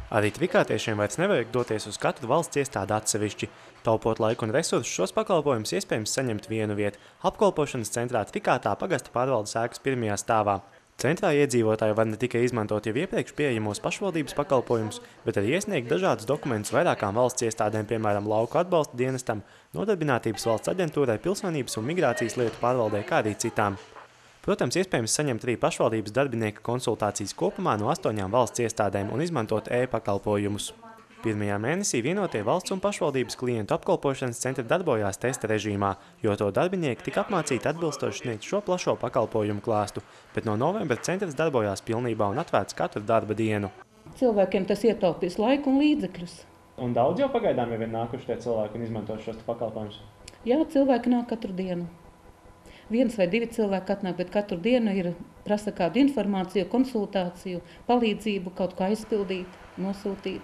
Arī tvikātiešiem vairs nevajag doties uz katru valsts iestādi atsevišķi. Taupot laiku un resursus, šos pakalpojumus iespējams saņemt vienu vietu - apkalpošanas centrā Tvikātā pagasta pārvaldes ēkas pirmajā stāvā. Centrā iedzīvotāji var ne tikai izmantot jau iepriekš pieejamos pašvaldības pakalpojumus, bet arī iesniegt dažādus dokumentus vairākām valsts iestādēm, piemēram, Lauku atbalsta dienestam, Nodarbinātības valsts aģentūrai, Pilsonības un migrācijas lietu pārvaldei, kā arī citām. Protams, iespējams saņemt arī pašvaldības darbinieka konsultācijas kopumā no 8 valsts iestādēm un izmantot e-pakalpojumus. Pirmajā mēnesī vienotie valsts un pašvaldības klientu apkalpošanas centri darbojās testa režīmā, jo to darbinieki tika apmācīti atbilstoši sniegt šo plašo pakalpojumu klāstu, bet no novembra centrs darbojās pilnībā un atvērts katru darba dienu. Cilvēkiem tas ietaupīs laiku un līdzekļus. Un daudz jau pagaidām jau ir nākuši tie cilvēki un izmanto šos pakalpojumus? Jā, cilvēki nāk katru dienu. 1 vai 2 cilvēki atnāk, bet katru dienu ir prasa kādu informāciju, konsultāciju, palīdzību, kaut kā aizpildīt, nosūtīt.